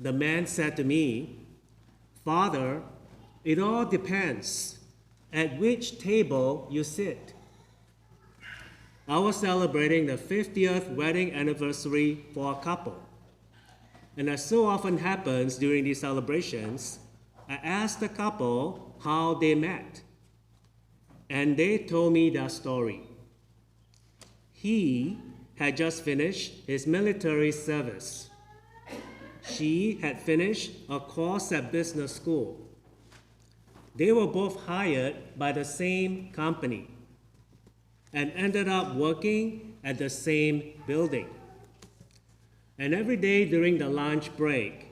The man said to me, "Father, it all depends at which table you sit." I was celebrating the 50th wedding anniversary for a couple. And as so often happens during these celebrations, I asked the couple how they met. And they told me their story. He had just finished his military service. She had finished a course at business school. They were both hired by the same company and ended up working at the same building. And every day during the lunch break,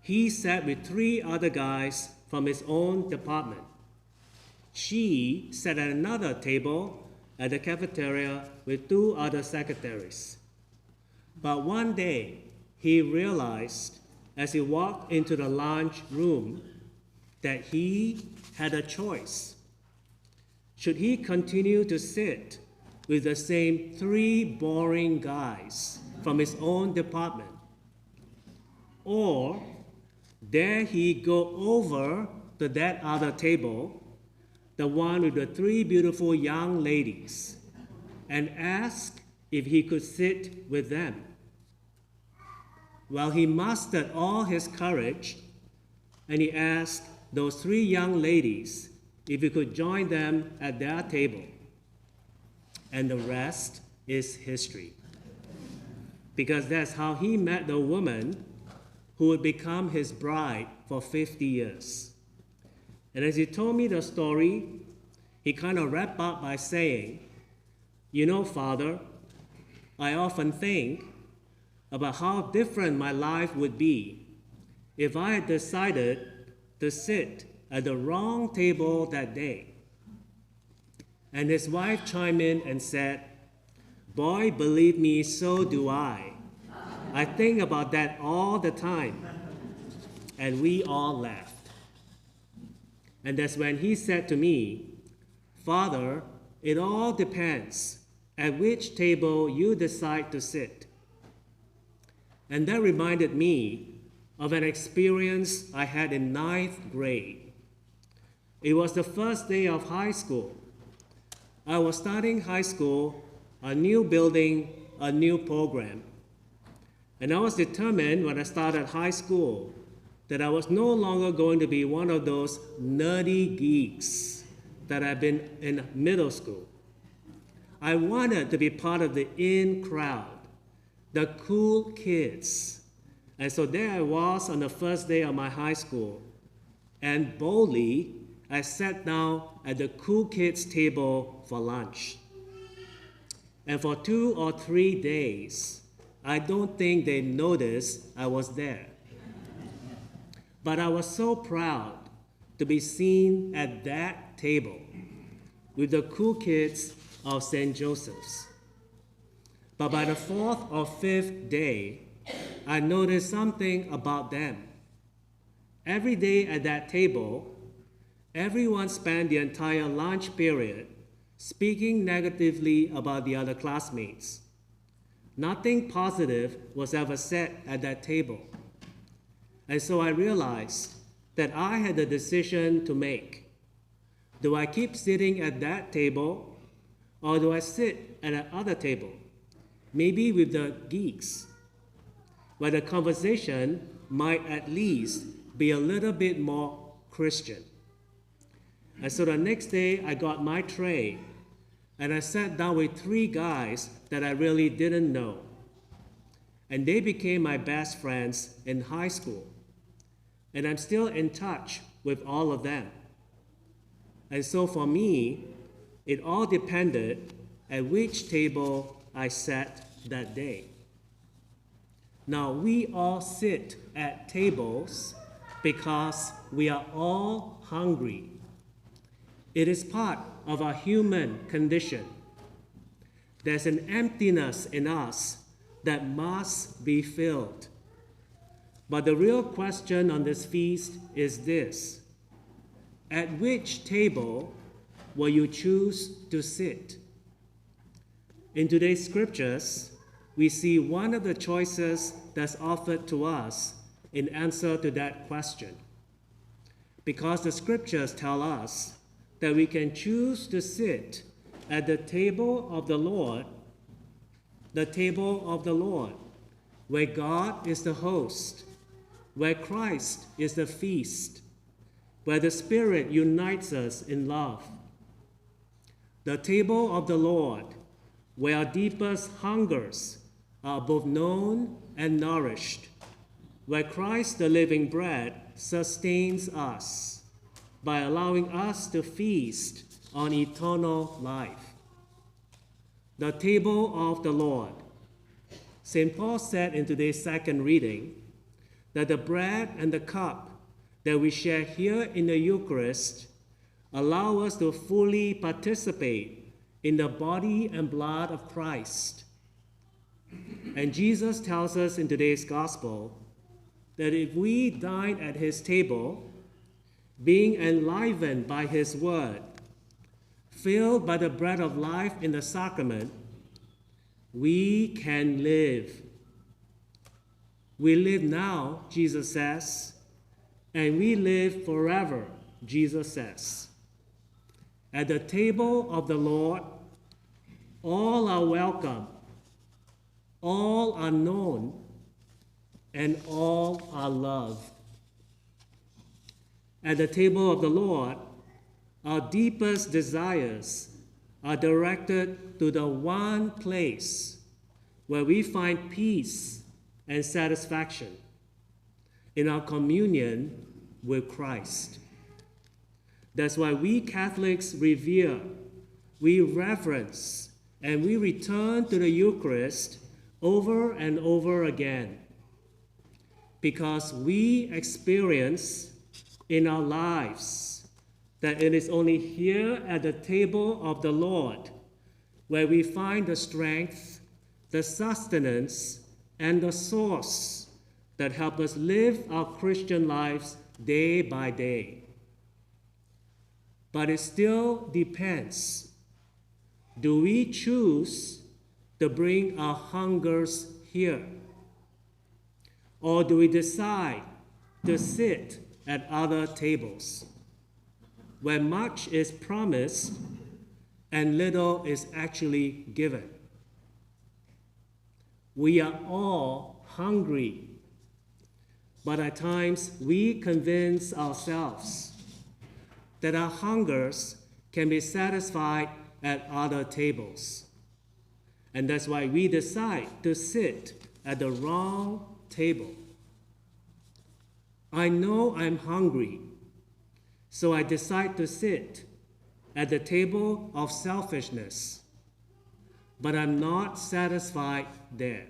he sat with 3 other guys from his own department. She sat at another table at the cafeteria with 2 other secretaries. But one day, he realized as he walked into the lunch room that he had a choice. Should he continue to sit with the same 3 boring guys from his own department? Or dare he go over to that other table, the one with the 3 beautiful young ladies, and ask if he could sit with them? Well, he mustered all his courage, and he asked those 3 young ladies if he could join them at their table. And the rest is history. Because that's how he met the woman who would become his bride for 50 years. And as he told me the story, he kind of wrapped up by saying, "You know, Father, I often think about how different my life would be if I had decided to sit at the wrong table that day." And his wife chimed in and said, "Boy, believe me, so do I. I think about that all the time." And we all laughed. And that's when he said to me, "Father, it all depends at which table you decide to sit." And that reminded me of an experience I had in 9th grade. It was the first day of high school. I was starting high school, a new building, a new program. And I was determined when I started high school that I was no longer going to be one of those nerdy geeks that I've been in middle school. I wanted to be part of the in crowd, the cool kids. And so there I was on the first day of my high school, and boldly I sat down at the cool kids' table for lunch. And for 2 or 3 days, I don't think they noticed I was there. But I was so proud to be seen at that table with the cool kids of St. Joseph's. But by the 4th or 5th day, I noticed something about them. Every day at that table, everyone spent the entire lunch period speaking negatively about the other classmates. Nothing positive was ever said at that table. And so I realized that I had a decision to make. Do I keep sitting at that table, or do I sit at another table, maybe with the geeks, where the conversation might at least be a little bit more Christian? And so the next day, I got my tray, and I sat down with 3 guys that I really didn't know. And they became my best friends in high school. And I'm still in touch with all of them. And so for me, it all depended at which table I sat that day. Now, we all sit at tables because we are all hungry. It is part of our human condition. There's an emptiness in us that must be filled. But the real question on this feast is this: at which table will you choose to sit? In today's scriptures, we see one of the choices that's offered to us in answer to that question. Because the scriptures tell us that we can choose to sit at the table of the Lord, where God is the host, where Christ is the feast, where the Spirit unites us in love. The table of the Lord, where our deepest hungers are both known and nourished, where Christ, the living bread, sustains us by allowing us to feast on eternal life. The table of the Lord. St. Paul said in today's second reading that the bread and the cup that we share here in the Eucharist allow us to fully participate in the body and blood of Christ. And Jesus tells us in today's gospel that if we dine at his table, being enlivened by his word, filled by the bread of life in the sacrament, we can live. We live now, Jesus says, and we live forever, Jesus says. At the table of the Lord, all are welcome, all are known, and all are loved. At the table of the Lord, our deepest desires are directed to the one place where we find peace and satisfaction in our communion with Christ. That's why we Catholics revere, we reverence, and we return to the Eucharist over and over again, because we experience in our lives that it is only here at the table of the Lord where we find the strength, the sustenance, and the source that help us live our Christian lives day by day. But it still depends. Do we choose to bring our hungers here? Or do we decide to sit at other tables where much is promised and little is actually given? We are all hungry, but at times we convince ourselves that our hungers can be satisfied at other tables. And that's why we decide to sit at the wrong table. I know I'm hungry, so I decide to sit at the table of selfishness, but I'm not satisfied there.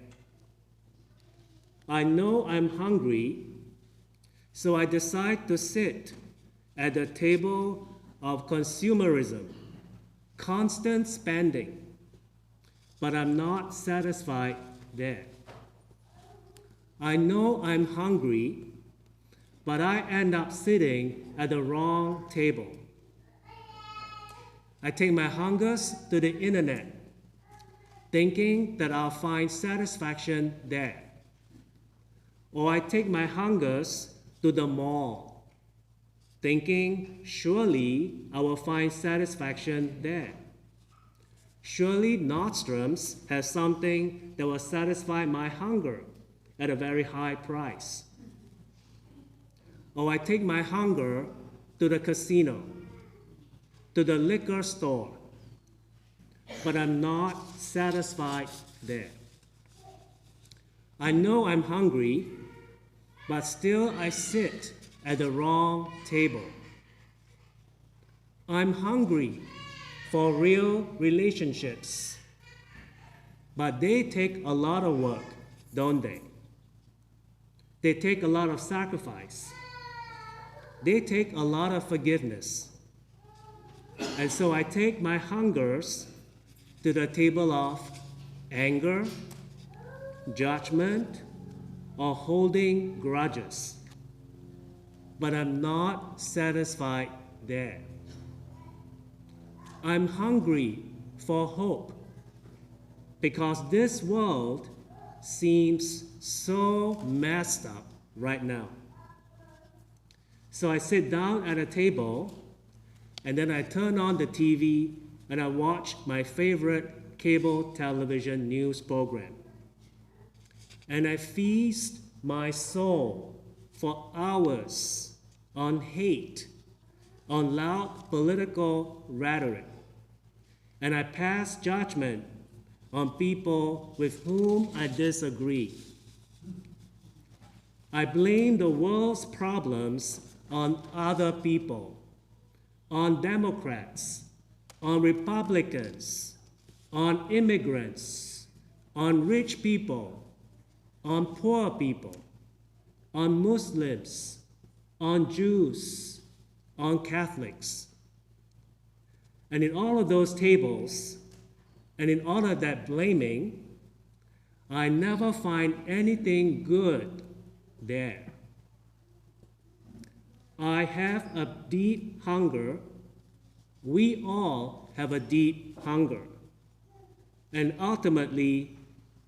I know I'm hungry, so I decide to sit at the table of consumerism, constant spending, but I'm not satisfied there. I know I'm hungry, but I end up sitting at the wrong table. I take my hungers to the internet, thinking that I'll find satisfaction there. Or I take my hungers to the mall, thinking surely I will find satisfaction there. Surely Nordstrom's has something that will satisfy my hunger at a very high price. Or I take my hunger to the casino, to the liquor store, but I'm not satisfied there. I know I'm hungry, but still I sit at the wrong table. I'm hungry for real relationships, but they take a lot of work, don't they? They take a lot of sacrifice. They take a lot of forgiveness. And so I take my hungers to the table of anger, judgment, or holding grudges. But I'm not satisfied there. I'm hungry for hope because this world seems so messed up right now. So I sit down at a table, and then I turn on the TV and I watch my favorite cable television news program. And I feast my soul for hours on hate, on loud political rhetoric. And I pass judgment on people with whom I disagree. I blame the world's problems on other people, on Democrats, on Republicans, on immigrants, on rich people, on poor people, on Muslims, on Jews, on Catholics. And in all of those tables, and in all of that blaming, I never find anything good there. I have a deep hunger. We all have a deep hunger. And ultimately,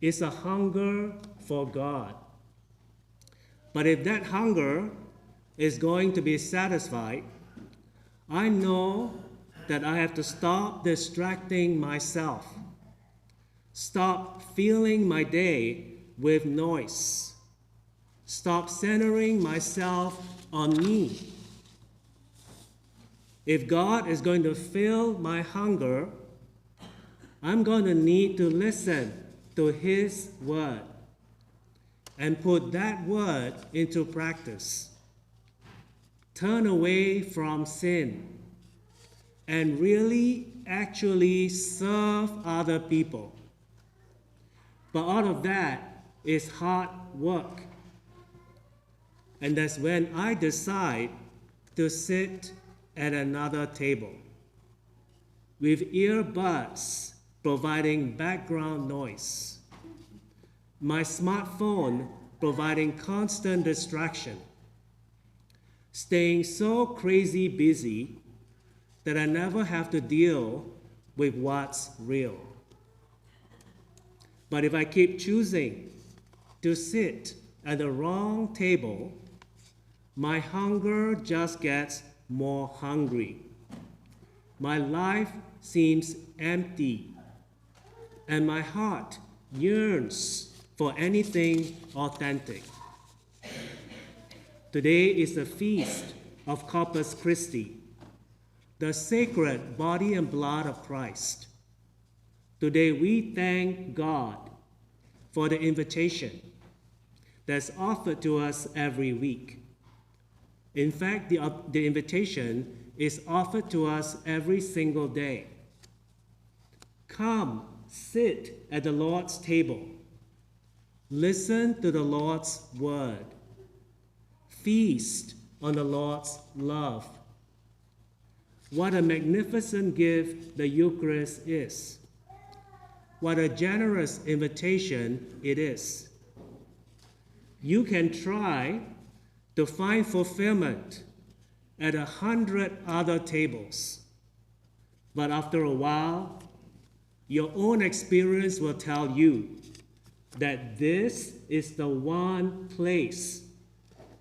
it's a hunger for God. But if that hunger is going to be satisfied, I know that I have to stop distracting myself, stop filling my day with noise, stop centering myself on me. If God is going to fill my hunger, I'm going to need to listen to His word and put that word into practice. Turn away from sin and really actually serve other people. But all of that is hard work. And that's when I decide to sit at another table with earbuds providing background noise, my smartphone providing constant distraction, staying so crazy busy that I never have to deal with what's real. But if I keep choosing to sit at the wrong table, my hunger just gets more hungry. My life seems empty, and my heart yearns for anything authentic. Today is the feast of Corpus Christi, the sacred body and blood of Christ. Today we thank God for the invitation that's offered to us every week. In fact, the invitation is offered to us every single day. Come, sit at the Lord's table. Listen to the Lord's word. Feast on the Lord's love. What a magnificent gift the Eucharist is. What a generous invitation it is. You can try to find fulfillment at 100 other tables, but after a while, your own experience will tell you that this is the one place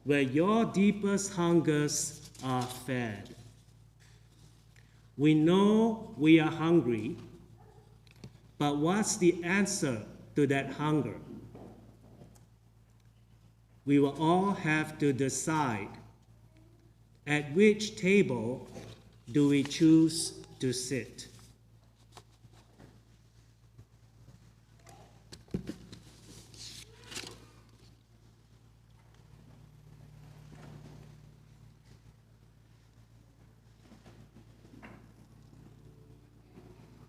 where your deepest hungers are fed. We know we are hungry, but what's the answer to that hunger? We will all have to decide at which table do we choose to sit.